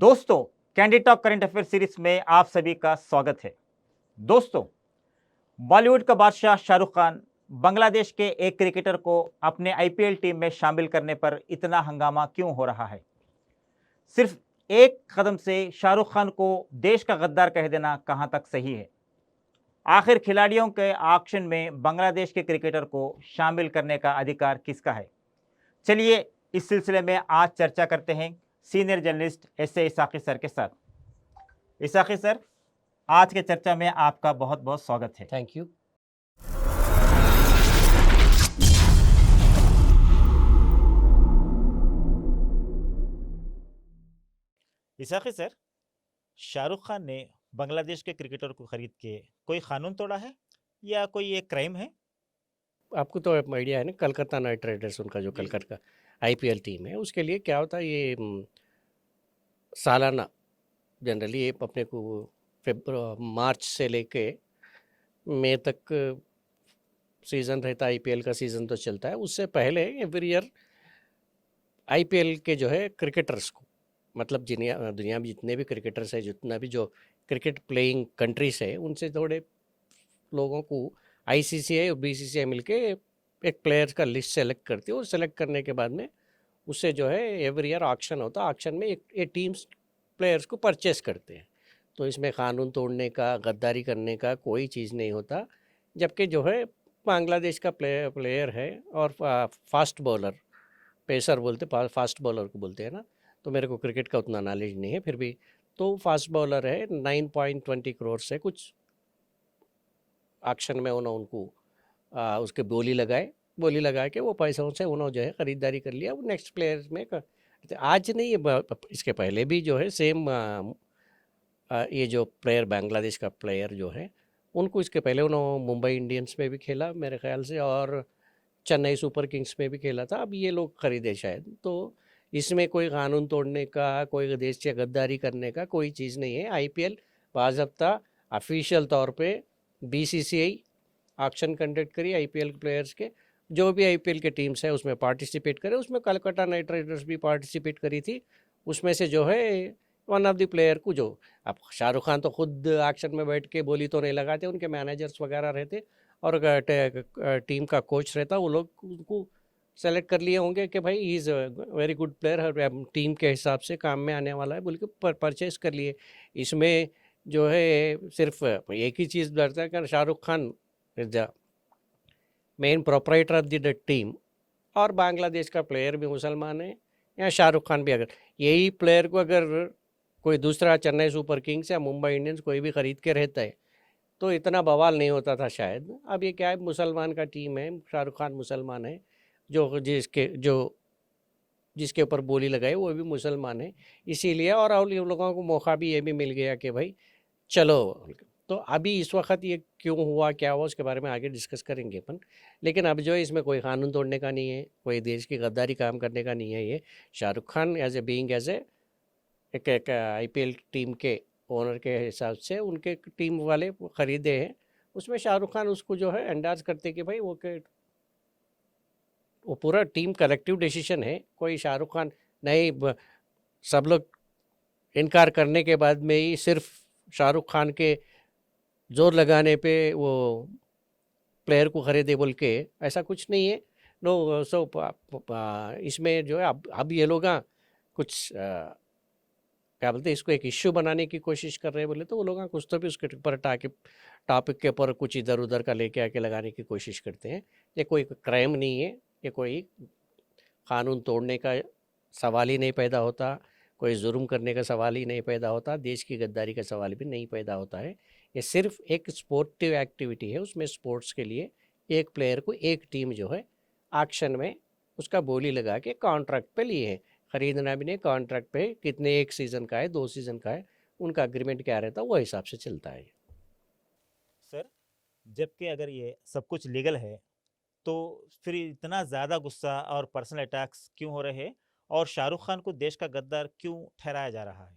दोस्तों, candid talk current affair series में आप सभी का स्वागत है। दोस्तों, बॉलीवुड का बादशाह शाहरुख खान बांग्लादेश के एक क्रिकेटर को अपने आईपीएल टीम में शामिल करने पर इतना हंगामा क्यों हो रहा है? सिर्फ एक कदम से शाहरुख खान को देश का गद्दार कह देना कहां तक सही है? आखिर खिलाड़ियों के ऑक्शन में बांग्लादेश के क्रिकेटर को शामिल करने का अधिकार किसका है? चलिए इस सिलसिले में आज चर्चा करते हैं सीनियर जर्नलिस्ट एस.ए. इसाकी सर के साथ। इसाकी सर, आज के चर्चा में आपका बहुत बहुत स्वागत है। Thank you. इसाकी सर, शाहरुख खान ने बांग्लादेश के क्रिकेटर को खरीद के कोई कानून तोड़ा है या कोई ये क्राइम है? आपको तो आइडिया है ना, कलकत्ता नाइट राइडर्स उनका जो कलकत्ता आईपीएल टीम है, उसके लिए क्या होता है ये सालाना जनरली ये अपने को मार्च से लेके मई तक सीज़न रहता है। आईपीएल का सीज़न तो चलता है, उससे पहले एवरी ईयर आईपीएल के जो है क्रिकेटर्स को, मतलब दुनिया में जितने भी क्रिकेटर्स हैं, जितना भी जो क्रिकेट प्लेइंग कंट्रीज है, उनसे थोड़े लोगों को आईसीसीआई और बीसीसीआई मिलके एक प्लेयर्स का लिस्ट सेलेक्ट करती है और सेलेक्ट करने के बाद में उससे जो है एवरी ईयर ऑक्शन होता है। ऑक्शन में एक टीम्स प्लेयर्स को परचेस करते हैं। तो इसमें कानून तोड़ने का, गद्दारी करने का कोई चीज़ नहीं होता। जबकि जो है बांग्लादेश का प्लेयर है और फास्ट बॉलर, पेसर बोलते, फास्ट बॉलर को बोलते हैं ना, तो मेरे को क्रिकेट का उतना नॉलेज नहीं है, फिर भी तो फास्ट बॉलर है। 9.20 करोड़ से कुछ ऑक्शन में उन्होंने उनको उसके बोली लगा के वो पैसों से उन्होंने जो है ख़रीदारी कर लिया। वो नेक्स्ट प्लेयर में आज नहीं, इसके पहले भी जो है सेम ये जो प्लेयर बांग्लादेश का प्लेयर जो है, उनको इसके पहले उन्होंने मुंबई इंडियंस में भी खेला मेरे ख्याल से, और चेन्नई सुपर किंग्स में भी खेला था। अब ये लोग खरीदे शायद। तो इसमें कोई कानून तोड़ने का, कोई देश से गद्दारी करने का कोई चीज़ नहीं है। आईपीएल बाज़ाब्ता ऑफिशियल तौर पे बीसीसीआई ऑक्शन कंडक्ट करी आईपीएल प्लेयर्स के, जो भी आईपीएल के टीम्स है उसमें पार्टिसिपेट करे। उसमें कलकत्ता नाइट राइडर्स भी पार्टिसिपेट करी थी। उसमें से जो है वन ऑफ द प्लेयर को, जो अब शाहरुख खान तो खुद ऑक्शन में बैठ के बोली तो नहीं लगाते, उनके मैनेजर्स वगैरह रहते और टीम का कोच रहता, वो लोग उनको सेलेक्ट कर लिए होंगे कि भाई he is very good player, team के हिसाब से काम में आने वाला है, बोल के परचेज कर लिए। इसमें जो है सिर्फ एक ही चीज़ डरता है कि Shahrukh Khan is the main proprietor of the team, और बांग्लादेश का प्लेयर भी मुसलमान है, या शाहरुख खान भी, अगर यही प्लेयर को अगर कोई दूसरा चेन्नई सुपर किंग्स या मुंबई इंडियंस कोई भी ख़रीद के रहता है तो इतना बवाल नहीं होता था शायद। अब ये क्या है, मुसलमान का टीम है, शाहरुख खान मुसलमान है, जिसके ऊपर बोली लगाई वो भी मुसलमान है, इसीलिए। और इन लोगों को मौका भी ये भी मिल गया कि भाई चलो। तो अभी इस वक्त ये क्यों हुआ, क्या हुआ, उसके बारे में आगे डिस्कस करेंगे अपन। लेकिन अब जो है इसमें कोई कानून तोड़ने का नहीं है, कोई देश की गद्दारी काम करने का नहीं है। ये शाहरुख खान एज ए एक आईपीएल टीम के ओनर के हिसाब से उनके टीम वाले ख़रीदे हैं। उसमें शाहरुख खान उसको जो है अंदाज करते कि भाई वो पूरा टीम कलेक्टिव डिसीजन है। कोई शाहरुख खान नहीं, सब लोग इनकार करने के बाद में ही सिर्फ शाहरुख खान के जोर लगाने पे वो प्लेयर को खरीदे बोल के, ऐसा कुछ नहीं है। नो, सो इसमें जो है अब ये लोग कुछ क्या बोलते हैं, इसको एक इश्यू बनाने की कोशिश कर रहे हैं बोले, तो वो लोग कुछ तो भी उसके ऊपर टॉपिक के ऊपर कुछ इधर उधर का लेके आके लगाने की कोशिश करते हैं। ये कोई क्राइम नहीं है, ये कोई कानून तोड़ने का सवाल ही नहीं पैदा होता, कोई जुर्म करने का सवाल ही नहीं पैदा होता, देश की गद्दारी का सवाल भी नहीं पैदा होता है। ये सिर्फ एक स्पोर्टिव एक्टिविटी है। उसमें स्पोर्ट्स के लिए एक प्लेयर को एक टीम जो है ऑक्शन में उसका बोली लगा के कॉन्ट्रैक्ट पे लिए है। ख़रीदना भी नहीं, कॉन्ट्रैक्ट पे कितने, 1 सीज़न का है, 2 सीज़न का है, उनका अग्रीमेंट क्या रहता है वो हिसाब से चलता है। सर, जबकि अगर ये सब कुछ लीगल है तो फिर इतना ज़्यादा गुस्सा और पर्सनल अटैक्स क्यों हो रहे हैं और शाहरुख खान को देश का गद्दार क्यों ठहराया जा रहा है?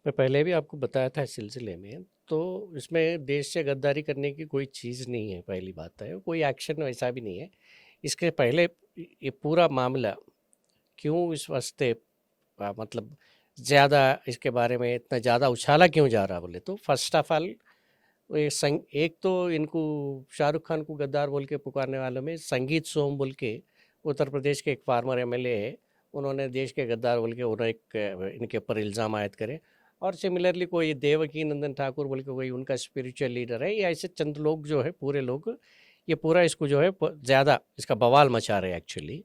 मैं पहले भी आपको बताया था इस सिलसिले में, तो इसमें देश से गद्दारी करने की कोई चीज़ नहीं है। पहली बात है, कोई एक्शन वैसा भी नहीं है। इसके पहले ये पूरा मामला क्यों इस वास्ते मतलब ज़्यादा इसके बारे में इतना ज़्यादा उछाला क्यों जा रहा बोले तो फर्स्ट ऑफ ऑल एक तो इनको शाहरुख खान को गद्दार बोल के पुकारने वालों में संगीत सोम बोल के उत्तर प्रदेश के एक फार्मर एमएलए है, उन्होंने देश के गद्दार बोल के उन्होंने एक इनके ऊपर इल्ज़ाम आयद करे। और सिमिलरली कोई देवकी नंदन ठाकुर बोल के कोई उनका स्पिरिचुअल लीडर है, ये ऐसे चंद लोग जो है पूरे लोग ये पूरा इसको जो है ज़्यादा इसका बवाल मचा रहे हैं एक्चुअली।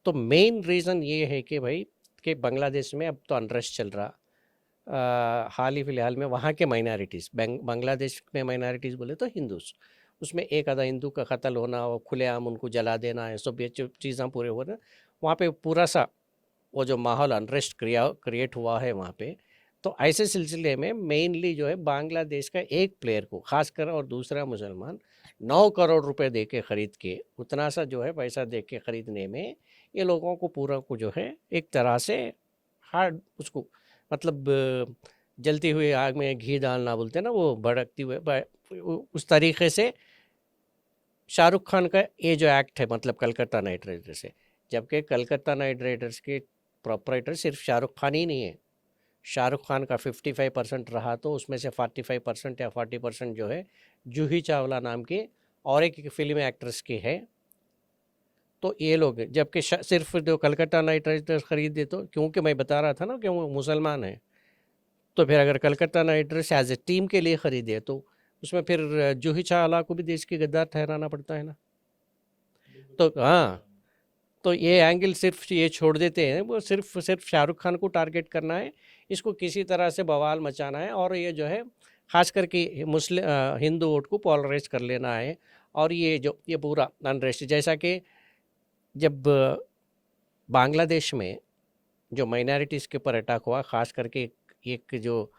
तो मेन रीज़न ये है कि भाई कि बांग्लादेश में अब तो अनरेस्ट चल रहा। हाल ही फिलहाल में वहाँ के माइनॉरिटीज़ बांग्लादेश में माइनॉरिटीज़ बोले तो हिंदूज, उसमें एक आधा हिंदू का कत्ल होना और खुलेआम उनको जला देना, ये सब ये चीज़ें पूरे हो रहे, वहाँ पे पूरा सा वो जो माहौल अनरेस्ट क्रिएट हुआ है वहाँ पे। तो ऐसे सिलसिले में मेनली जो है बांग्लादेश का एक प्लेयर को खासकर और दूसरा मुसलमान 9 करोड़ रुपए दे के ख़रीद के, उतना सा जो है पैसा दे के ख़रीदने में ये लोगों को पूरा को जो है एक तरह से हार्ड उसको मतलब जलती हुई आग में घी डालना बोलते हैं ना, वो भड़कती हुए उस तरीके से शाहरुख खान का ये जो एक्ट है मतलब कलकत्ता नाइट राइडर्स से, जबकि कलकत्ता नाइट राइडर्स के प्रोपराइटर सिर्फ शाहरुख खान ही नहीं है। शाहरुख खान का 55% रहा तो उसमें से 45% या 40% जो है जूही चावला नाम के और एक फिल्म एक्ट्रेस की है। तो ये लोग जबकि सिर्फ जो कलकत्ता नाइट राइडर्स खरीदे, तो क्योंकि मैं बता रहा था ना कि वो मुसलमान है, तो फिर अगर Calcutta knight riders as a team के लिए ख़रीदे तो उसमें फिर जूही चावला को भी देश की गद्दार ठहराना पड़ता है ना। तो हाँ, तो ये एंगल सिर्फ ये छोड़ देते हैं, वो सिर्फ शाहरुख खान को टारगेट करना है, इसको किसी तरह से बवाल मचाना है और ये जो है ख़ास करके मुस्लिम हिंदू वोट को पोलराइज कर लेना है। और ये पूरा अनरेस्ट जैसा कि जब बांग्लादेश में जो माइनॉरिटीज़ के ऊपर अटैक हुआ, ख़ास करके एक जो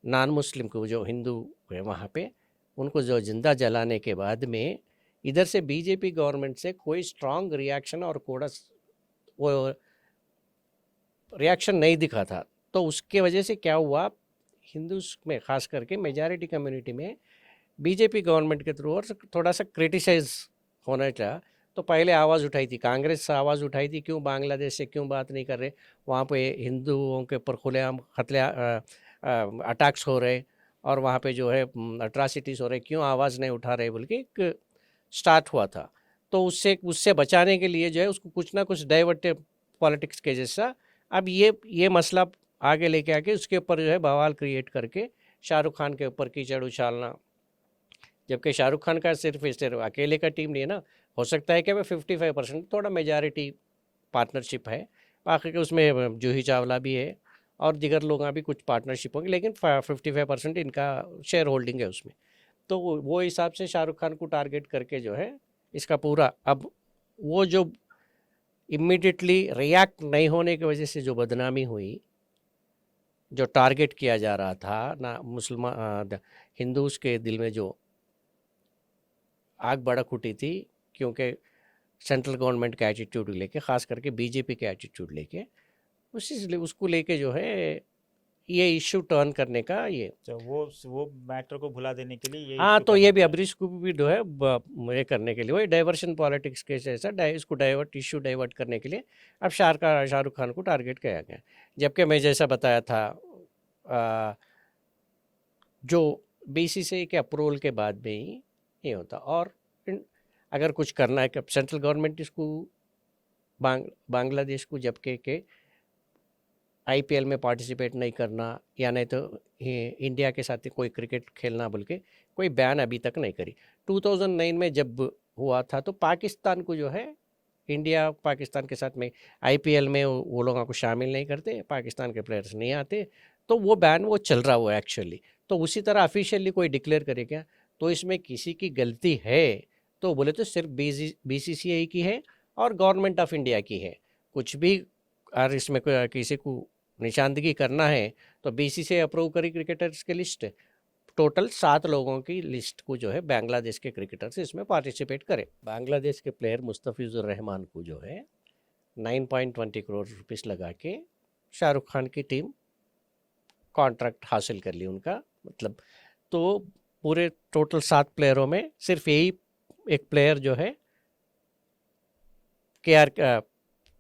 नॉन मुस्लिम को जो हिंदू है वहाँ पे उनको जो जिंदा जलाने के बाद में इधर से बीजेपी गवर्नमेंट से कोई स्ट्रांग रिएक्शन और कोड़ा वो रिएक्शन नहीं दिखा था। तो उसके वजह से क्या हुआ, हिंदूज में ख़ास करके मेजॉरिटी कम्युनिटी में बीजेपी गवर्नमेंट के थ्रू और थोड़ा सा क्रिटिसाइज होना चाहा। तो पहले आवाज़ उठाई थी, कांग्रेस आवाज़ उठाई थी, क्यों बांग्लादेश से क्यों बात नहीं कर रहे, वहाँ पे हिंदुओं के ऊपर खुलेआम अटैक्स हो रहे और वहाँ पे जो है अट्रासिटीज़ हो रहे, क्यों आवाज़ नहीं उठा रहे बोल के एक स्टार्ट हुआ था। तो उससे बचाने के लिए जो है उसको कुछ ना कुछ डाइवर्ट पॉलिटिक्स के जैसा अब ये मसला आगे लेके आके उसके ऊपर जो है बवाल क्रिएट करके शाहरुख खान के ऊपर कीचड़ उछालना, जबकि शाहरुख खान का सिर्फ अकेले का टीम नहीं है ना, हो सकता है कि वह 55% थोड़ा मेजॉरिटी पार्टनरशिप है, बाकी के उसमें जूही चावला भी है और दिगर लोग भी कुछ पार्टनरशिप होंगे, लेकिन 55% इनका शेयर होल्डिंग है उसमें। तो वो हिसाब से शाहरुख खान को टारगेट करके जो है इसका पूरा अब वो जो इमीडिएटली रिएक्ट नहीं होने की वजह से जो बदनामी हुई, जो टारगेट किया जा रहा था ना मुसलमान हिंदूज के दिल में जो आग भड़क उठी थी, क्योंकि सेंट्रल गवर्नमेंट का एटीट्यूड लेके, ख़ास करके बीजेपी के एटीट्यूड लेके, उसको लेके जो है ये इश्यू टर्न करने का ये तो वो मैटर को भुला देने के लिए ये हाँ, issue तो करने ये भी का अबरीश को भी जो है ये करने के लिए वही डाइवर्शन पॉलिटिक्स के जैसा इसको इशू डाइवर्ट करने के लिए अब शाहरुख खान को टारगेट किया गया। जबकि मैं जैसा बताया था जो बीसीसीआई के अप्रूवल के बाद में ही ये होता, और अगर कुछ करना है कि सेंट्रल गवर्नमेंट इसको बांग्लादेश को जबकि के आईपीएल में पार्टिसिपेट नहीं करना या नहीं तो इंडिया के साथ कोई क्रिकेट खेलना बोल के कोई बैन अभी तक नहीं करी। 2009 में जब हुआ था तो पाकिस्तान को जो है इंडिया पाकिस्तान के साथ में आईपीएल में वो लोगों को शामिल नहीं करते, पाकिस्तान के प्लेयर्स नहीं आते, तो वो बैन वो चल रहा हुआ एक्चुअली। तो उसी तरह ऑफिशियली कोई डिक्लेयर करे क्या, तो इसमें किसी की गलती है तो बोले तो सिर्फ बीसीसीआई की है और गवर्नमेंट ऑफ इंडिया की है। कुछ भी और इसमें किसी को निशानदेही करना है तो बीसीसीआई अप्रूव करी क्रिकेटर्स की लिस्ट, टोटल 7 लोगों की लिस्ट को जो है बांग्लादेश के क्रिकेटर्स इसमें पार्टिसिपेट करें। बांग्लादेश के प्लेयर मुस्तफिजुर रहमान को जो है 9.20 करोड़ रुपीस लगा के शाहरुख खान की टीम कॉन्ट्रैक्ट हासिल कर ली उनका, मतलब तो पूरे टोटल 7 प्लेयरों में सिर्फ यही एक प्लेयर जो है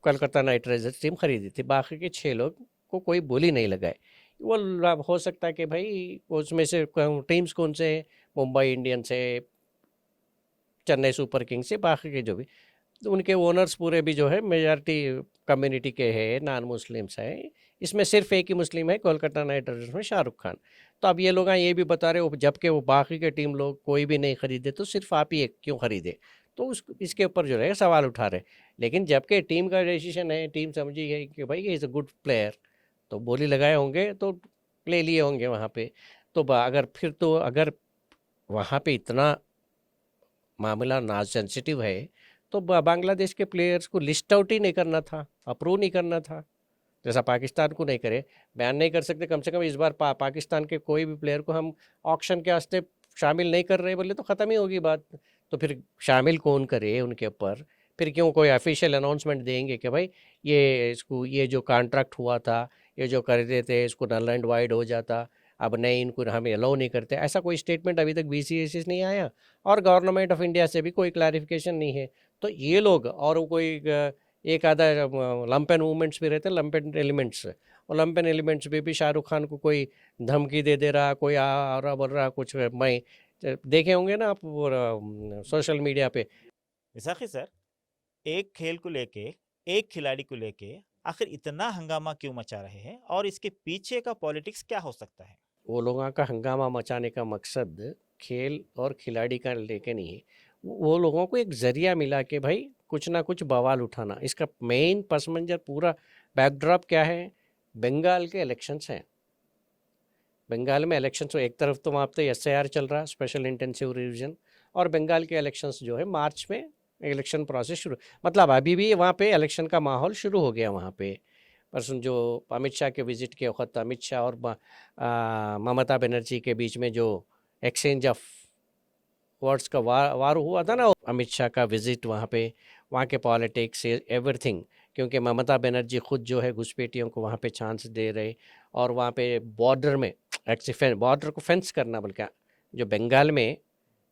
कलकत्ता नाइट राइडर्स टीम खरीदी थी, बाकी के 6 लोग को कोई बोली नहीं लगाए। वो हो सकता है कि भाई उसमें से टीम्स कौन से हैं, मुंबई इंडियंस है, चेन्नई सुपर किंग्स है, बाकी के जो भी तो उनके ओनर्स पूरे भी जो है मेजॉरिटी कम्युनिटी के हैं, नॉन मुस्लिम्स हैं। इसमें सिर्फ एक ही मुस्लिम है, कोलकाता नाइट राइडर्स में शाहरुख खान। तो अब ये लोग ये भी बता रहे हो जबकि वो बाकी के टीम लोग कोई भी नहीं खरीदे तो सिर्फ आप ही एक क्यों खरीदे, तो उस इसके ऊपर जो है सवाल उठा रहे। लेकिन जबकि टीम का डिसीजन है, टीम समझी है कि भाई ये इज़ अ गुड प्लेयर, तो बोली लगाए होंगे तो ले लिए होंगे वहाँ पे। तो अगर फिर तो अगर वहाँ पे इतना मामला ना सेंसिटिव है तो बांग्लादेश के प्लेयर्स को लिस्ट आउट ही नहीं करना था, अप्रूव नहीं करना था, जैसा पाकिस्तान को नहीं करे। बैन नहीं कर सकते, कम से कम इस बार पाकिस्तान के कोई भी प्लेयर को हम ऑक्शन के वास्ते शामिल नहीं कर रहे बोले तो ख़त्म ही होगी बात। तो फिर शामिल कौन करे उनके ऊपर, फिर क्यों कोई ऑफिशियल अनाउंसमेंट देंगे कि भाई ये जो कॉन्ट्रैक्ट हुआ था, ये जो कर रहे थे इसको नल एंड वाइड हो जाता, अब नहीं इनको हम अलाउ नहीं करते, ऐसा कोई स्टेटमेंट अभी तक BCCI से नहीं आया और गवर्नमेंट ऑफ इंडिया से भी कोई क्लैरिफिकेशन नहीं है। तो ये लोग और कोई एक आधा लंपेन मूवमेंट्स भी रहते हैं, लंपेन एलिमेंट्स, और लंपेन एलिमेंट्स भी शाहरुख खान को कोई धमकी दे रहा, कोई आ रहा बोल रहा कुछ, मैं देखे होंगे ना आप सोशल मीडिया पे। विसाखी सर, एक खेल को लेके, एक खिलाड़ी को लेके आखिर इतना हंगामा क्यों मचा रहे हैं और इसके पीछे का पॉलिटिक्स क्या हो सकता है? वो लोगों का हंगामा मचाने का मकसद खेल और खिलाड़ी का लेके नहीं है, वो लोगों को एक जरिया मिला कि भाई कुछ ना कुछ बवाल उठाना। इसका मेन पस मंजर पूरा बैकड्रॉप क्या है, बंगाल के इलेक्शंस हैं। बंगाल में इलेक्शंस एक तरफ तो वहाँ पे SIR चल रहा है, स्पेशल इंटेंसिव रिवीजन, और बंगाल के इलेक्शंस जो है मार्च में इलेक्शन प्रोसेस शुरू, मतलब अभी भी वहाँ पे इलेक्शन का माहौल शुरू हो गया वहाँ पे। परसों जो अमित शाह के विजिट के वक्त अमित शाह और ममता बनर्जी के बीच में जो एक्सचेंज ऑफ वर्ड्स का वार हुआ था ना, अमित शाह का विजिट वहाँ पे, वहाँ के पॉलिटिक्स एवरीथिंग, क्योंकि ममता बनर्जी खुद जो है घुसपैठियों को वहाँ पे चांस दे रहे, और वहाँ पे बॉर्डर में एक्चुअली बॉर्डर को फेंस करना, बल्कि जो बंगाल में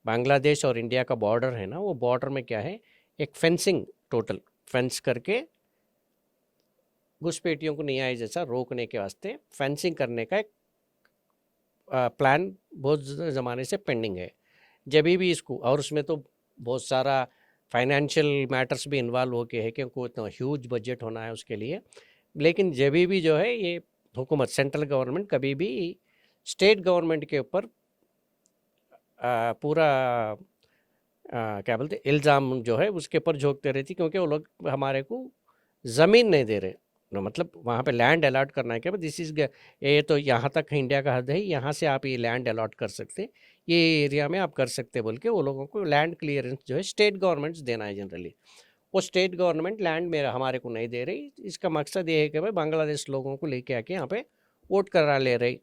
बांग्लादेश और इंडिया का बॉर्डर है ना, वो बॉर्डर में क्या है, एक फेंसिंग, टोटल फेंस करके घुसपैठियों को नहीं आए जैसा रोकने के वास्ते फेंसिंग करने का एक प्लान बहुत ज़माने से पेंडिंग है। जब भी इसको, और उसमें तो बहुत सारा फाइनेंशियल मैटर्स भी इन्वॉल्व हो के है, क्योंकि इतना ह्यूज बजट होना है उसके लिए। लेकिन जब भी जो है ये हुकूमत, सेंट्रल गवर्नमेंट कभी भी स्टेट गवर्नमेंट के ऊपर पूरा क्या बोलते इल्ज़ाम जो है उसके ऊपर झोंकते रहती, क्योंकि वो लोग हमारे को ज़मीन नहीं दे रहे। मतलब वहाँ पे लैंड अलॉट करना है कि दिस इज़, ये तो यहाँ तक इंडिया का हद है, यहाँ से आप ये लैंड अलॉट कर सकते, ये एरिया में आप कर सकते बोल के वो लोगों को लैंड क्लियरेंस जो है स्टेट गवर्नमेंट्स देना है जनरली। वो स्टेट गवर्नमेंट लैंड मेरा हमारे को नहीं दे रही। इसका मकसद ये है कि भाई बांग्लादेश लोगों को लेके आके यहाँ पे वोट करा ले रही।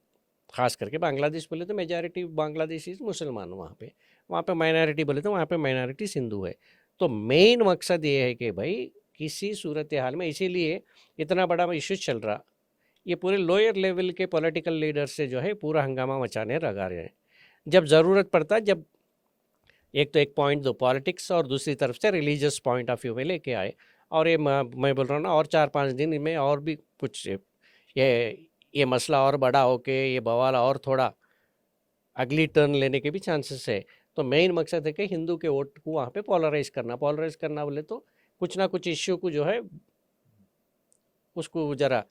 ख़ास करके बांग्लादेश बोले तो मेजॉरिटी बांग्लादेशी मुसलमान, वहाँ पे माइनॉरिटी बोले तो वहाँ पे माइनॉरिटी हिंदू है। तो मेन मकसद ये है कि भाई किसी सूरत हाल में, इसीलिए इतना बड़ा इशू चल रहा, ये पूरे लोअर लेवल के पॉलिटिकल लीडर से जो है पूरा हंगामा मचाने लगा रहे हैं। जब ज़रूरत पड़ता है, जब एक तो एक पॉइंट दो पॉलिटिक्स और दूसरी तरफ से रिलीजियस पॉइंट ऑफ व्यू में लेके आए, और ये मैं बोल रहा हूँ ना, और 4-5 दिन में और भी कुछ ये मसला और बड़ा होके ये बवाल और थोड़ा अगली टर्न लेने के भी चांसेस है। तो मेन मकसद है कि हिंदू के वोट को वहाँ पे पोलराइज करना बोले तो कुछ ना कुछ इश्यू को जो है उसको ज़रा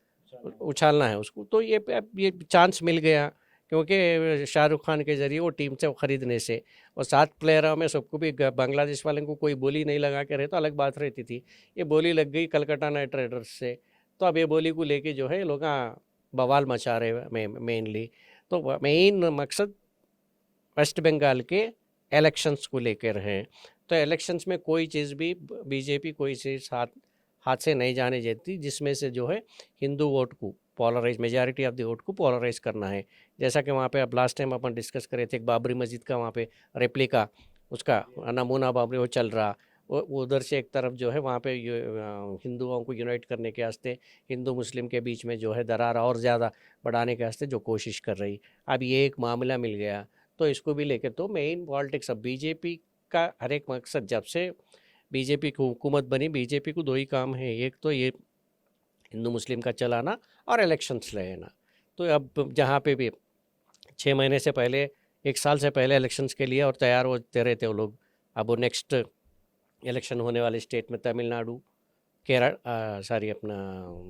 उछालना है उसको। तो ये चांस मिल गया, क्योंकि शाहरुख खान के ज़रिए वो टीम से ख़रीदने से, और 7 प्लेयरों में सबको भी बांग्लादेश वाले को कोई बोली नहीं लगा के रहे तो अलग बात रहती थी। ये बोली लग गई कलकत्ता नाइट राइडर्स से, तो अब ये बोली को लेके जो है लोग बवाल मचा रहे मेनली। तो मेन मकसद वेस्ट बंगाल के इलेक्शंस को लेकर हैं। तो इलेक्शंस में कोई चीज़ भी बीजेपी कोई चीज़ हाथ से नहीं जाने देती जिसमें से जो है हिंदू वोट को polarise, majority of the vote को पोलराइज करना है। जैसा कि वहाँ पे अब लास्ट टाइम अपन डिस्कस करे थे, एक बाबरी मस्जिद का वहाँ पे रेप्लिका, उसका नमूना बाबरी वो चल रहा, वो उधर से एक तरफ जो है वहाँ पे हिंदुओं को यूनाइट करने के वास्ते, हिंदू मुस्लिम के बीच में जो है दरार और ज़्यादा बढ़ाने के वास्ते जो कोशिश कर रही। अब ये एक मामला मिल गया, तो इसको भी लेकर तो मेन पॉलिटिक्स अब बीजेपी का हर एक मकसद, जब से बीजेपी को हुकूमत बनी, बीजेपी को 2 ही काम है। एक तो ये हिंदू मुस्लिम का चलाना और इलेक्शंस लेना। तो अब जहाँ पे भी 6 महीने से पहले, 1 साल से पहले इलेक्शंस के लिए और तैयार होते रहे थे वो लोग। अब वो नेक्स्ट इलेक्शन होने वाले स्टेट में तमिलनाडु, अपना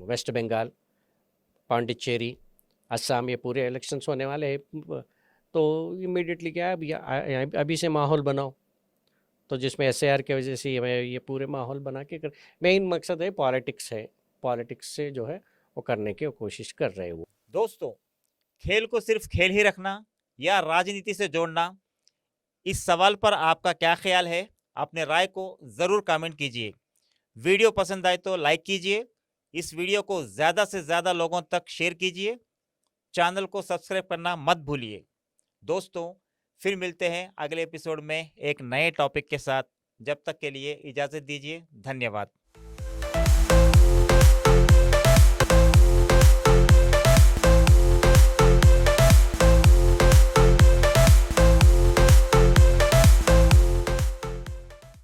वेस्ट बंगाल, पांडिचेरी, असम, ये पूरे इलेक्शंस होने वाले हैं। तो इमीडिएटली क्या है, अभी से माहौल बनाओ, तो जिसमें SAR की वजह से ये पूरे माहौल बना के मेन मकसद है पॉलिटिक्स है, पॉलिटिक्स से जो है वो करने की कोशिश कर रहे हैं वो। दोस्तों, खेल को सिर्फ खेल ही रखना या राजनीति से जोड़ना, इस सवाल पर आपका क्या ख्याल है? अपने राय को ज़रूर कमेंट कीजिए। वीडियो पसंद आए तो लाइक कीजिए, इस वीडियो को ज़्यादा से ज़्यादा लोगों तक शेयर कीजिए, चैनल को सब्सक्राइब करना मत भूलिए। दोस्तों, फिर मिलते हैं अगले एपिसोड में एक नए टॉपिक के साथ। जब तक के लिए इजाज़त दीजिए। धन्यवाद।